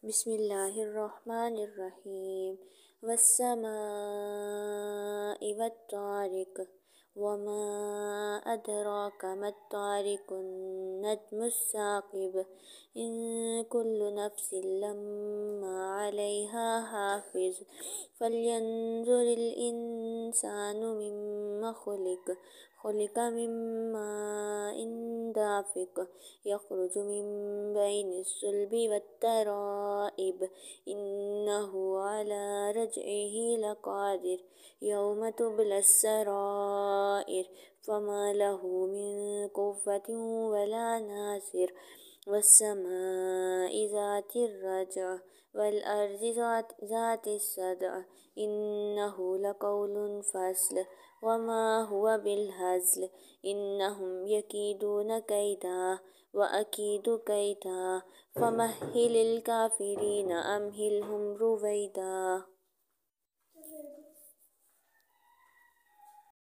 बिस्मिल्लाहिर्रहमानिर्रहीम। वस्समाइ वत्तारिक वमा अदराका मत्तारिकुन नज्मुस्साकिब इन कुल्लु नफ्सिन लम्मा अलैहा हाफिज फल्यंजुरिल इंसानु मिम्मा खुलिक मिन माइन दाफिक यखरुजु मिन बैनिस सुल्बि वत्तराइब इन्नहु अला रज्इही लक़ादिर यौम तुबलस सराइर फमा लहु मिन कुव्वतिन वला नासिर वस्समाइ ज़ातिर रज्अ वल्अर्ज़ि ज़ातिस सद्अ इन्नहु लक़ौलुन फ़स्ल वमा हुवा बिल्हज़्ल इन्नहुम यकीदून कैदा व अकीदु कैदा फमह्हिलिल काफ़िरीन अम्हिलहुम रुवैदा।